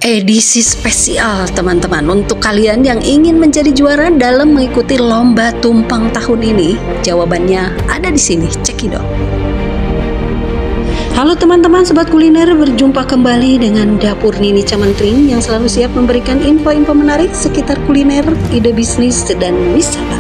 Edisi spesial teman-teman untuk kalian yang ingin menjadi juara dalam mengikuti lomba tumpeng tahun ini. Jawabannya ada di sini, cekidot. Halo teman-teman sobat kuliner, berjumpa kembali dengan Dapur Nini Camantring yang selalu siap memberikan info-info menarik sekitar kuliner, ide bisnis, dan wisata.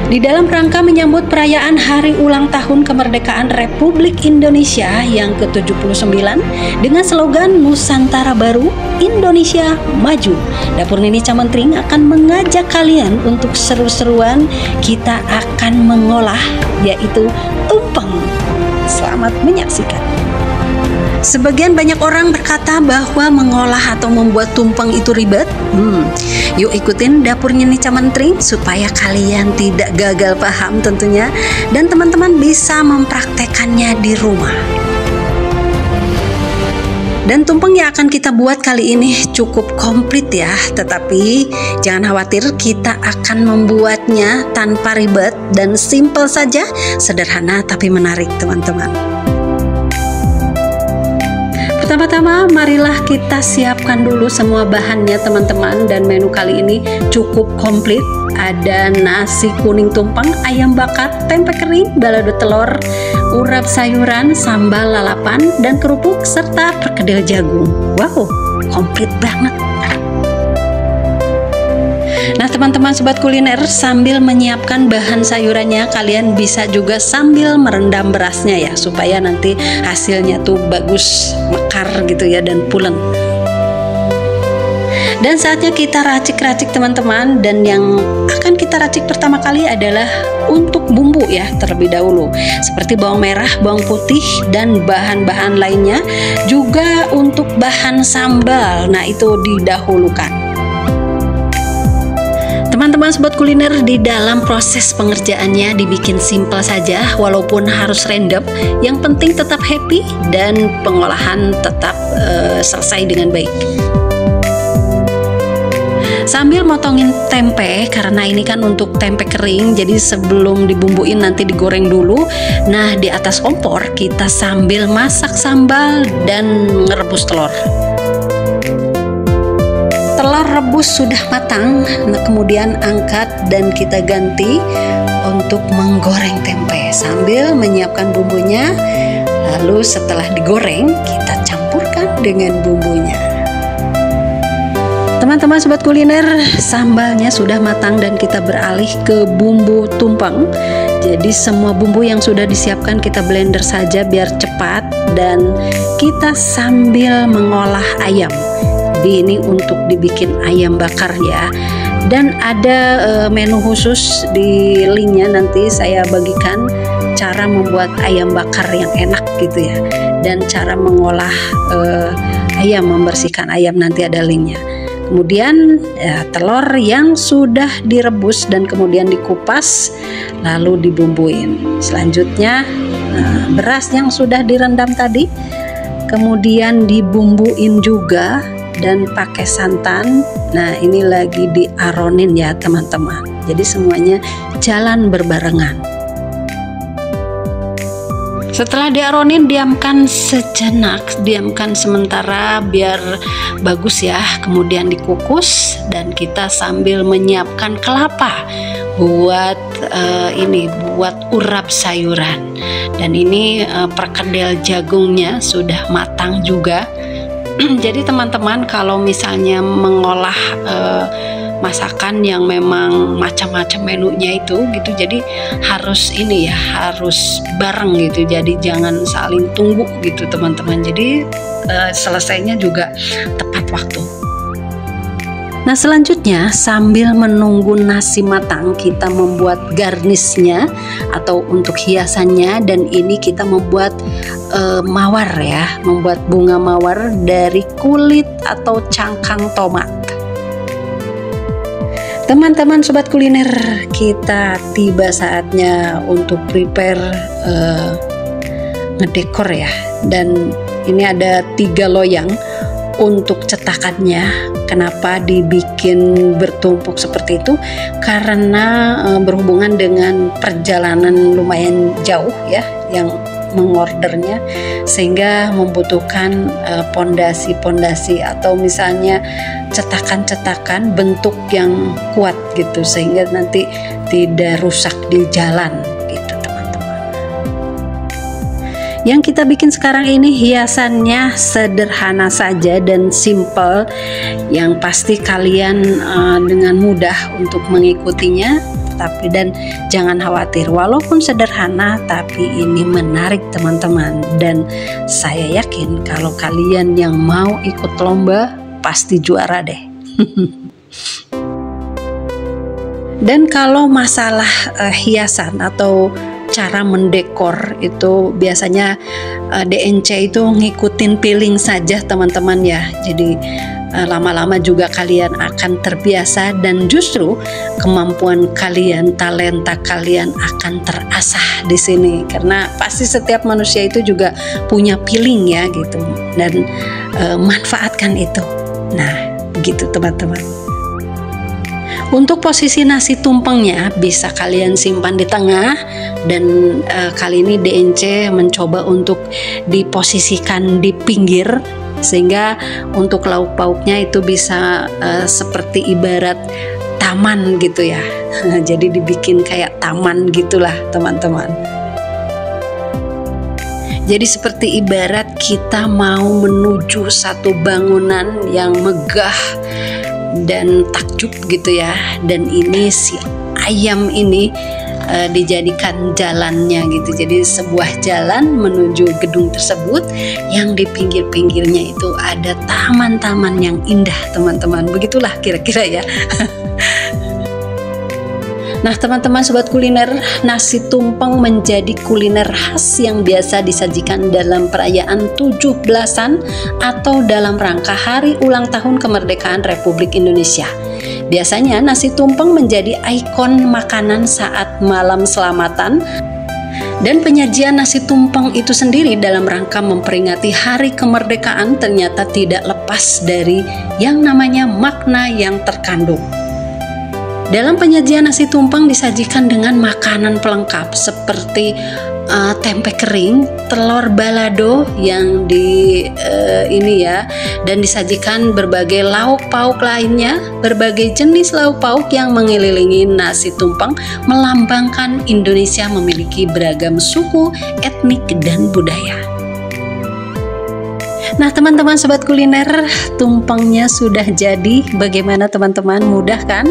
Di dalam rangka menyambut perayaan Hari Ulang Tahun Kemerdekaan Republik Indonesia yang ke-79 dengan slogan Nusantara Baru, Indonesia Maju, Dapur Nini Camantring akan mengajak kalian untuk seru-seruan. Kita akan mengolah yaitu tumpeng. Selamat menyaksikan. Sebagian banyak orang berkata bahwa mengolah atau membuat tumpeng itu ribet. Yuk ikutin Dapur Nini Camantring supaya kalian tidak gagal paham tentunya, dan teman-teman bisa mempraktekannya di rumah. Dan tumpeng yang akan kita buat kali ini cukup komplit ya, tetapi jangan khawatir, kita akan membuatnya tanpa ribet dan simple saja, sederhana tapi menarik teman-teman. Pertama-tama marilah kita siapkan dulu semua bahannya teman-teman, dan menu kali ini cukup komplit. Ada nasi kuning tumpeng, ayam bakar, tempe kering, balado telur, urap sayuran, sambal lalapan, dan kerupuk, serta perkedel jagung. Wow, komplit banget. Nah teman-teman sobat kuliner, sambil menyiapkan bahan sayurannya, kalian bisa juga sambil merendam berasnya ya, supaya nanti hasilnya tuh bagus, mekar gitu ya, dan pulen. Dan saatnya kita racik-racik teman-teman, dan yang akan kita racik pertama kali adalah untuk bumbu ya terlebih dahulu, seperti bawang merah, bawang putih, dan bahan-bahan lainnya. Juga untuk bahan sambal, nah itu didahulukan. Teman-teman sobat kuliner, di dalam proses pengerjaannya dibikin simple saja, walaupun harus random. Yang penting tetap happy dan pengolahan tetap selesai dengan baik. Sambil motongin tempe, karena ini kan untuk tempe kering, jadi sebelum dibumbuin nanti digoreng dulu. Nah di atas kompor kita sambil masak sambal dan ngerebus telur. Telur rebus sudah matang, nah kemudian angkat dan kita ganti untuk menggoreng tempe sambil menyiapkan bumbunya. Lalu setelah digoreng kita campurkan dengan bumbunya. Teman-teman sobat kuliner, sambalnya sudah matang dan kita beralih ke bumbu tumpeng. Jadi semua bumbu yang sudah disiapkan kita blender saja biar cepat, dan kita sambil mengolah ayam. Ini untuk dibikin ayam bakar ya, dan ada menu khusus di linknya, nanti saya bagikan cara membuat ayam bakar yang enak gitu ya, dan cara mengolah ayam, membersihkan ayam, nanti ada linknya. Kemudian ya, telur yang sudah direbus dan kemudian dikupas lalu dibumbuin. Selanjutnya beras yang sudah direndam tadi kemudian dibumbuin juga dan pakai santan. Nah ini lagi diaronin ya teman-teman, jadi semuanya jalan berbarengan. Setelah diaronin, diamkan sejenak, diamkan sementara biar bagus ya, kemudian dikukus. Dan kita sambil menyiapkan kelapa buat buat urap sayuran. Dan ini perkedel jagungnya sudah matang juga. Jadi teman-teman kalau misalnya mengolah masakan yang memang macam-macam menunya itu gitu, jadi harus ini ya, harus bareng gitu, jadi jangan saling tunggu gitu teman-teman, jadi selesainya juga tepat waktu. Nah selanjutnya sambil menunggu nasi matang, kita membuat garnisnya atau untuk hiasannya, dan ini kita membuat mawar ya, membuat bunga mawar dari kulit atau cangkang tomat. Teman-teman sobat kuliner, kita tiba saatnya untuk prepare ngedekor ya, dan ini ada 3 loyang untuk cetakannya. Kenapa dibikin bertumpuk seperti itu? Karena berhubungan dengan perjalanan lumayan jauh ya, yang mengordernya, sehingga membutuhkan pondasi-pondasi atau misalnya cetakan-cetakan bentuk yang kuat gitu, sehingga nanti tidak rusak di jalan gitu teman-teman. Yang kita bikin sekarang ini hiasannya sederhana saja dan simple, yang pasti kalian dengan mudah untuk mengikutinya. Dan jangan khawatir, walaupun sederhana tapi ini menarik teman-teman, dan saya yakin kalau kalian yang mau ikut lomba pasti juara deh. Dan kalau masalah hiasan atau cara mendekor itu biasanya DNC itu ngikutin feeling saja teman-teman ya. Jadi lama-lama juga kalian akan terbiasa, dan justru kemampuan kalian, talenta kalian akan terasah di sini, karena pasti setiap manusia itu juga punya feeling ya gitu, dan manfaatkan itu. Nah, begitu teman-teman. Untuk posisi nasi tumpengnya bisa kalian simpan di tengah, dan kali ini DNC mencoba untuk diposisikan di pinggir, sehingga untuk lauk pauknya itu bisa seperti ibarat taman gitu ya. Jadi dibikin kayak taman gitulah teman-teman. Jadi seperti ibarat kita mau menuju satu bangunan yang megah dan takjub gitu ya. Dan ini si ayam ini dijadikan jalannya gitu. Jadi sebuah jalan menuju gedung tersebut, yang di pinggir-pinggirnya itu ada taman-taman yang indah teman-teman. Begitulah kira-kira ya. Nah teman-teman sobat kuliner, nasi tumpeng menjadi kuliner khas yang biasa disajikan dalam perayaan 17-an atau dalam rangka hari ulang tahun kemerdekaan Republik Indonesia. Biasanya nasi tumpeng menjadi ikon makanan saat malam selamatan, dan penyajian nasi tumpeng itu sendiri dalam rangka memperingati hari kemerdekaan ternyata tidak lepas dari yang namanya makna yang terkandung. Dalam penyajian nasi tumpeng disajikan dengan makanan pelengkap seperti tempe kering, telur balado yang dan disajikan berbagai lauk pauk lainnya. Berbagai jenis lauk pauk yang mengelilingi nasi tumpeng melambangkan Indonesia memiliki beragam suku, etnik, dan budaya. Nah teman-teman sobat kuliner, tumpengnya sudah jadi. Bagaimana teman-teman, mudah kan?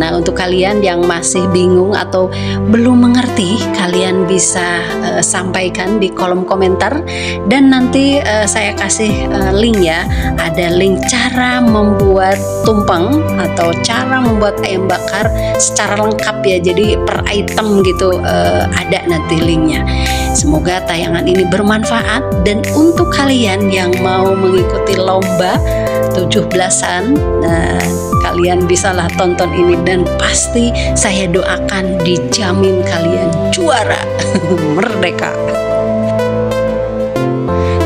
Nah untuk kalian yang masih bingung atau belum mengerti, kalian bisa sampaikan di kolom komentar, dan nanti saya kasih link ya. Ada link cara membuat tumpeng atau cara membuat ayam bakar secara lengkap ya. Jadi per item gitu ada nanti linknya. Semoga tayangan ini bermanfaat, dan untuk kalian yang mau mengikuti lomba 17-an, nah kalian bisalah tonton ini, dan pasti saya doakan dijamin kalian juara. Merdeka.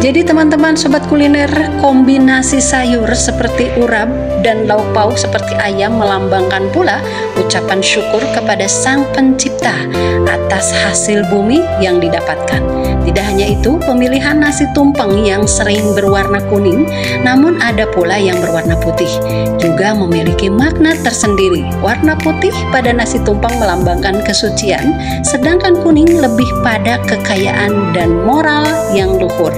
Jadi teman-teman sobat kuliner, kombinasi sayur seperti urap dan lauk pauk seperti ayam melambangkan pula ucapan syukur kepada Sang Pencipta atas hasil bumi yang didapatkan. Tidak hanya itu, pemilihan nasi tumpeng yang sering berwarna kuning, namun ada pula yang berwarna putih, juga memiliki makna tersendiri. Warna putih pada nasi tumpeng melambangkan kesucian, sedangkan kuning lebih pada kekayaan dan moral yang luhur.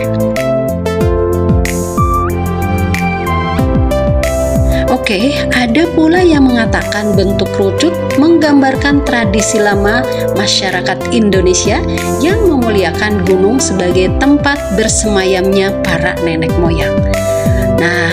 Oke, ada pula yang mengatakan bentuk kerucut menggambarkan tradisi lama masyarakat Indonesia yang memuliakan gunung sebagai tempat bersemayamnya para nenek moyang. Nah,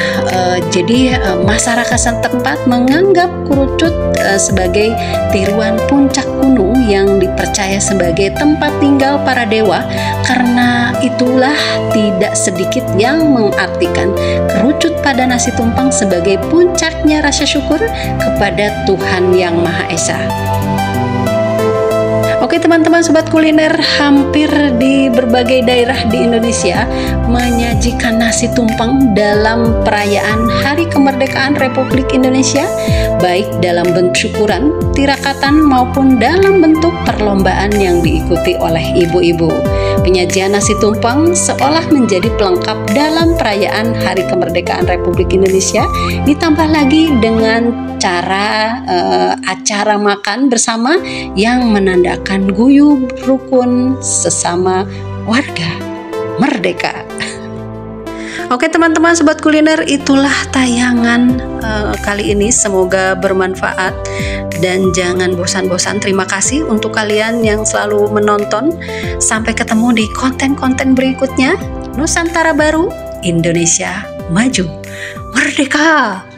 jadi masyarakat setempat menganggap kerucut sebagai tiruan puncak gunung yang dipercaya sebagai tempat tinggal para dewa. Karena itulah tidak sedikit yang mengartikan kerucut pada nasi tumpeng sebagai puncaknya rasa syukur kepada Tuhan Yang Maha Esa. Oke teman-teman sobat kuliner, hampir di berbagai daerah di Indonesia menyajikan nasi tumpeng dalam perayaan Hari Kemerdekaan Republik Indonesia. baik dalam bentuk syukuran, tirakatan maupun dalam bentuk perlombaan yang diikuti oleh ibu-ibu. Penyajian nasi tumpeng seolah menjadi pelengkap dalam perayaan Hari Kemerdekaan Republik Indonesia, ditambah lagi dengan cara acara makan bersama yang menandakan guyub rukun sesama warga merdeka. Oke teman-teman sobat kuliner, itulah tayangan kali ini, semoga bermanfaat dan jangan bosan-bosan. Terima kasih untuk kalian yang selalu menonton. Sampai ketemu di konten-konten berikutnya. Nusantara Baru, Indonesia Maju, Merdeka!